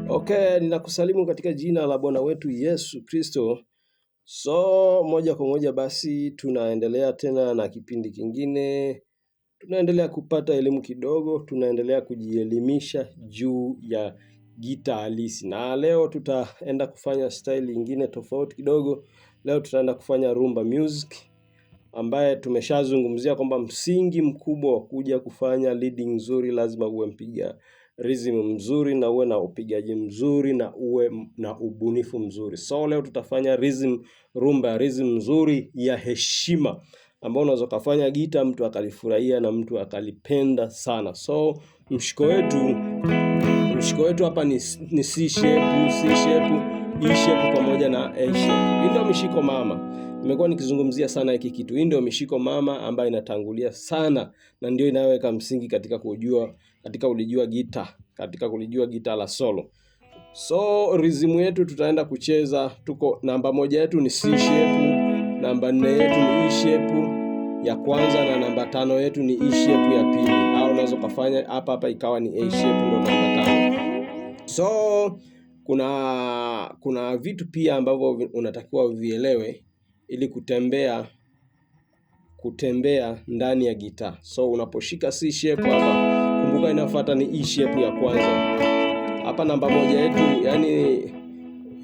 Okay, ninakusalimu katika jina la Bwana wetu Yesu Kristo. So moja kwa moja basi tunaendelea tena na kipindi kingine. Tunaendelea kupata elimu kidogo, tunaendelea kujielimisha juu ya gitaa halisi. Na leo tutaenda kufanya style nyingine tofauti kidogo. Leo tutaenda kufanya rumba music, ambaye tumeshazungumzia kwamba msingi mkubwa wa kuja kufanya leading nzuri lazima uwe mpiga rhythm mzuri na uwe na upigaji mzuri na uwe na ubunifu mzuri. So leo tutafanya rumba rhythm mzuri ya heshima, ambao unaweza kufanya gita mtu akalifurahia na mtu akalipenda sana. So mshiko wetu hapa ni C sharp, E sharp pamoja na A sharp. Hii ndio mishiko mama. Nimekuwa nikizungumzia sana hiki kitu. Hii ndio mishiko mama ambayo inatangulia sana na ndio inayoweka msingi katika kulijua gita la solo. So rhythm yetu tutaenda kucheza, tuko namba moja yetu ni C sharp, namba 4 yetu ni E sharp ya kwanza na namba 5 yetu ni E sharp ya pili. Au unaweza kufanya hapa ikawa ni A sharp ndo namba 5. So kuna vitu pia ambavyo unatakiwa vielewe ili kutembea ndani ya gitaa. So unaposhika C sharp hapa, kumbuka inafuata ni E sharp ya kwanza. Hapa namba moja yetu,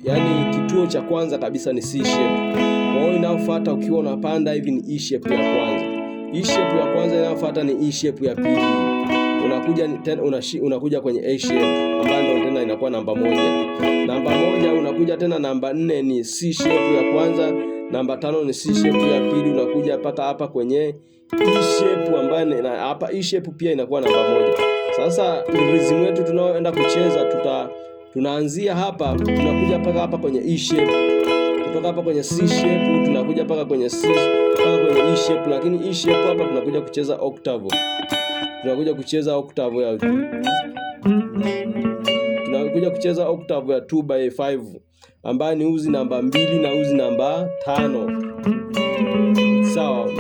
yani kituo cha kwanza kabisa ni C sharp. Kwa hiyo inayofuata ukiwa unapanda hivi ni E sharp ya kwanza. E sharp ya kwanza inayofuata ni E sharp ya pili. Unakuja kwenye A sharp ambayo tena inakuwa namba moja. Namba moja unakuja tena namba 4 ni C sharp ya kwanza, namba 5 ni C sharp ya pili, unakuja paka hapa kwenye E sharp ambayo hapa E sharp pia inakuwa namba moja. Sasa rhythm yetu tunaoenda kucheza tunaanzia hapa, tunakuja paka hapa kwenye E sharp. Kutoka hapa kwenye C sharp tunakuja paka kwenye E sharp, lakini E sharp hapa tunakuja kucheza octave. Tunakuja kucheza octave ya unakuja kucheza octave ya 2/5 ambayo ni uzi namba 2 na uzi namba 5. Sawa,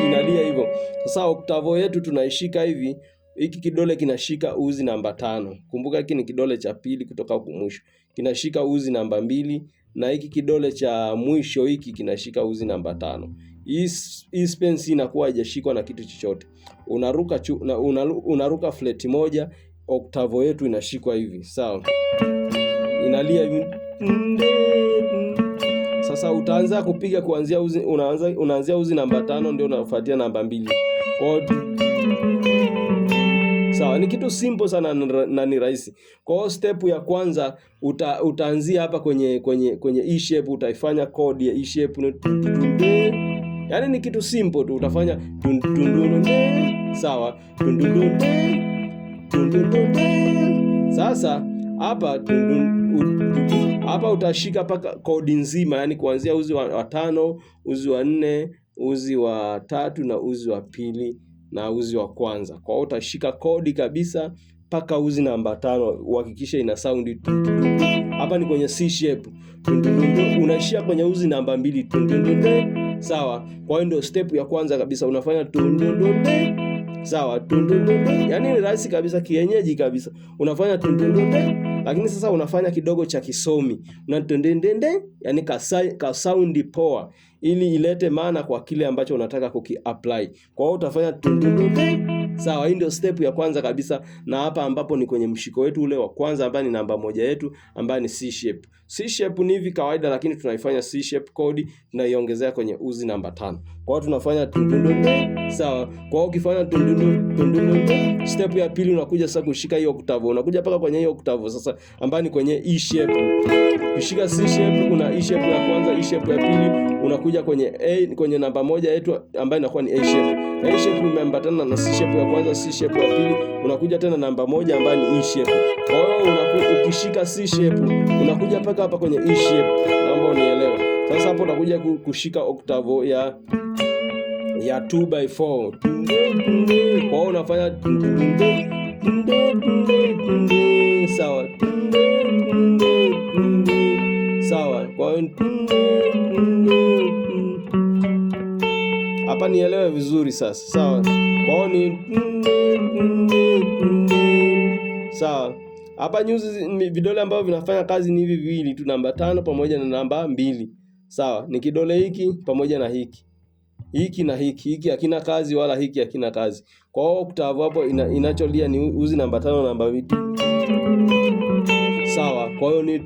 inalia hivyo. Sasa octave yetu tunaishika hivi, hiki kidole kinashika uzi namba 5. Kumbuka hiki ni kidole cha pili kutoka huku mwisho. Kinashika uzi namba 2 na hiki kidole cha mwisho hiki kinashika uzi namba 5. Hii spensi inakuwa haijashikwa na kitu chochote. Unaruka flat moja, octave yetu inashikwa hivi. Sawa. Inalia hivi. Sasa utaanza kupiga kuanzia uzi, unaanzia uzi namba 5 ndio unafuatia namba 2. Sawa, ni kitu simple sana na ni rahisi. Kwa hiyo step ya kwanza utaanzia hapa kwenye E shape, utaifanya chord ya E shape. Yaani ni kitu simple tu, utafanya sawa. Sasa hapa utashika paka kodi nzima, yani kuanzia uzi wa 5, uzi wa 4, uzi wa 3 na uzi wa pili na uzi wa kwanza. Kwa hiyo utashika kodi kabisa paka uzi namba 5, uhakikishe ina sound. Hapa ni kwenye C shape. Unaishia kwenye uzi namba 2. Sawa. Kwa hiyo ndio step ya kwanza kabisa, unafanya sawa. Yaani ni rahisi kabisa, kienyeji kabisa. Unafanya lakini sasa unafanya kidogo cha kisomi. Yaani ka sound poa ili ilete maana kwa kile ambacho unataka kuki-apply. Kwa hiyo utafanya sawa. Hii ndio step ya kwanza kabisa, na hapa ambapo ni kwenye mshiko wetu ule wa kwanza ambaye ni namba 1 yetu ambaye ni C shape. C shape ni hivi kawaida, lakini tunaifanya C shape chord tunaiongezea kwenye uzi namba 5. Kwa hiyo tunafanya sawa. Kwa hiyo ukifanya step ya pili unakuja sasa kushika hiyo octave. Unakuja paka kwenye hiyo octave sasa ambayo ni kwenye E shape. Ukishika C shape kuna E shape ya kwanza, E shape ya pili, unakuja kwenye namba 1 yetu ambayo inakuwa ni A shape. A shape imeambatana na C shape ya kwanza, C shape ya pili, unakuja tena namba 1 ambayo ni E shape. Kwa hiyo ukishika C shape unakuja paka hapa kwenye E shape. Naomba unielewe. Sasa hapo unakuja kushika octave ya 2/4. Kwa hiyo unafanya sawa. Sawa. Kwa hiyo hapa nielewe vizuri sasa. Sawa. Kwa hiyo ni sawa. Hapa nyuzi vidole ambavyo vinafanya kazi ni hivi viwili tu, namba 5 pamoja na namba 2. Sawa, ni kidole hiki pamoja na hiki. Hiki na hiki. Hiki hakina kazi wala hiki hakina kazi. Kwa hiyo octave hapo inacholia ni uzi namba 5 na namba 2. Sawa. Kwa hiyo ni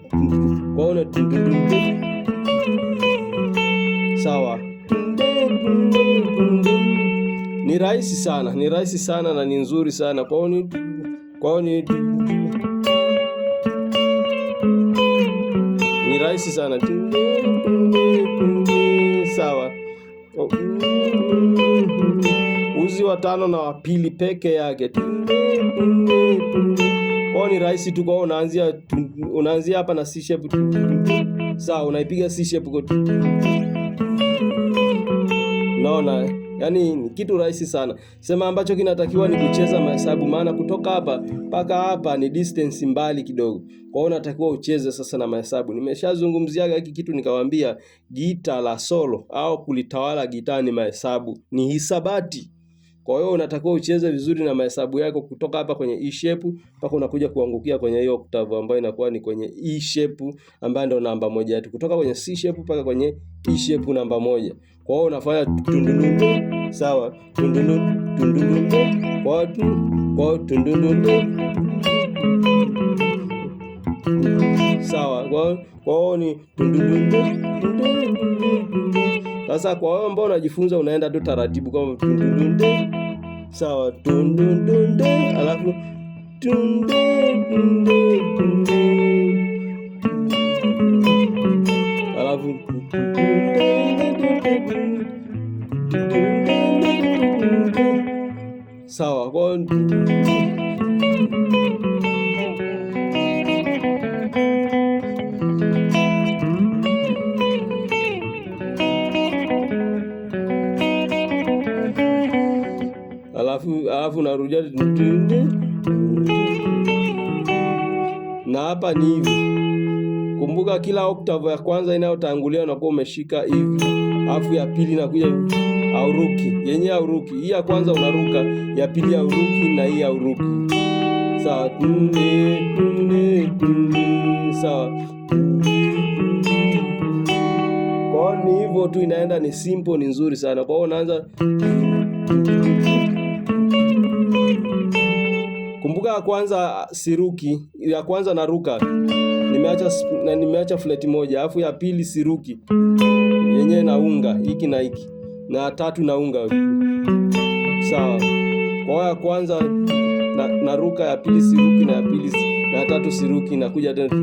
sawa. Ni rahisi sana, ni rahisi sana na ni nzuri sana. Kwa hiyo ni rahisi sana. Sawa. Uzi wa 5 na wa pili peke yake. Kwa ni rahisi tu. Kwa unaanzia hapa na C shape. Sawa, unaipiga C shape. Naona yaani kitu rahisi sana. Sema ambacho kinatakiwa ni kucheza mahesabu, maana kutoka hapa mpaka hapa ni distance mbali kidogo. Kwa hiyo unatakiwa ucheze sasa na mahesabu. Nimeshazungumziaga hiki kitu nikawaambia, gita la solo au kulitawala gitaa ni mahesabu, ni hisabati. Kwa hiyo unatakiwa ucheze vizuri na mahesabu yako kutoka hapa kwenye E shape mpaka unakuja kuangukia kwenye hiyo octave ambayo inakuwa ni kwenye E shape ambayo ndio namba 1 yetu. Kutoka kwenye C shape mpaka kwenye E shape namba 1. Kwa hiyo unafanya sawa. Sawa. Kwa hiyo ni sasa. Kwa hiyo ambao unajifunza unaenda tu taratibu kama sawa. Alafu sawa. Kwa alafu unarudia na hapa ni hivi. Kumbuka kila octave ya kwanza inayotangulia unakuwa umeshika hivi, alafu ya pili inakuja auruki. Yenyewe auruki. Hii ya kwanza unaruka, ya pili auruki na hii auruki. Sawa. Sawa. Kwa ni hivyo tu inaenda, ni simple, ni nzuri sana. Kwa hiyo unaanza. Kumbuka ya kwanza siruki, ya kwanza naruka. Nimeacha flat moja, alafu ya pili siruki. Yenyewe naunga hiki na hiki. Na tatu naunga. Sawa. Kwa ya kwanza naruka, ya pili siruki, na ya pili na tatu siruki, na kuja tena.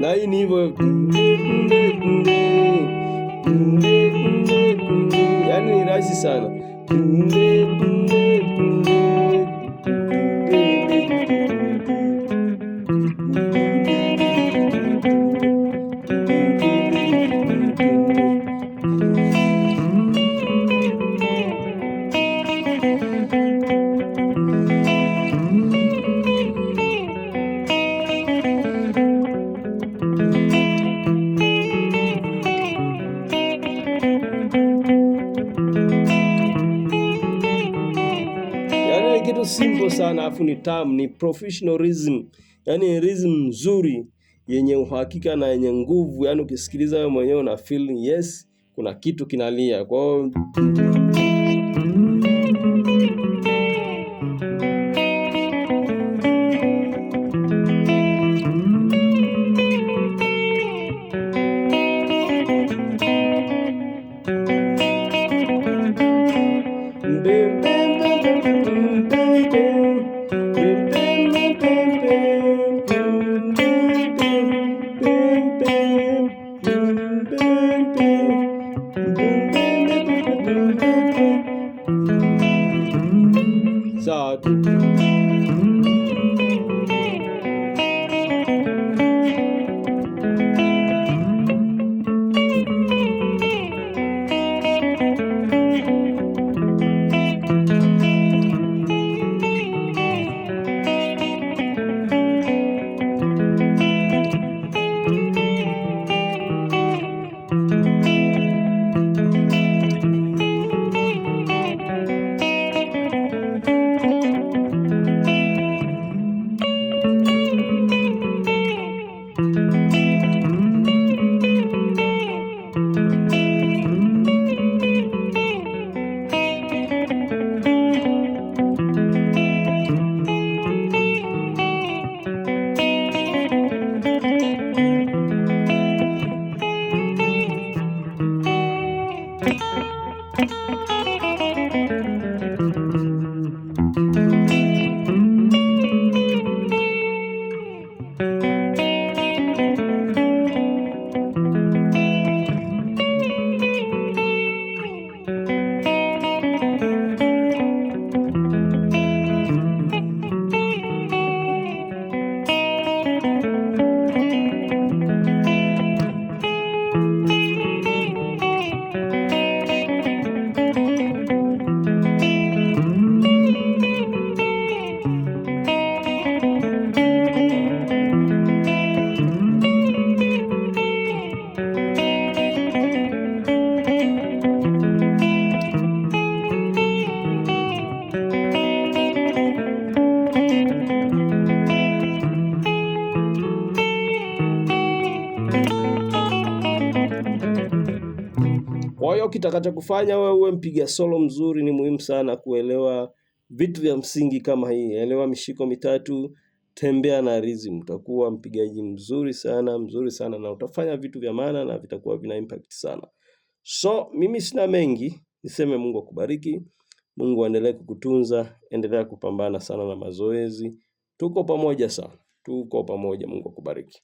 Na hii ni hivyo. Yaani ni rahisi sana. Kitu simple sana, afu ni tamu, ni professional rhythm. Yaani rhythm nzuri yenye uhakika na yenye nguvu. Yaani ukisikiliza wewe mwenyewe una feel yes, kuna kitu kinalia. Kwa hiyo sawa. Kwa hiyo kitakacho kufanya wewe uwe mpiga solo mzuri, ni muhimu sana kuelewa vitu vya msingi kama hii. Elewa mishiko mitatu, tembea na rhythm. Utakuwa mpigaji mzuri sana na utafanya vitu vya maana na vitakuwa vina impact sana. So mimi sina mengi, niseme Mungu akubariki. Mungu aendelee kukutunza, endelea kupambana sana na mazoezi. Tuko pamoja sana. Tuko pamoja. Mungu akubariki.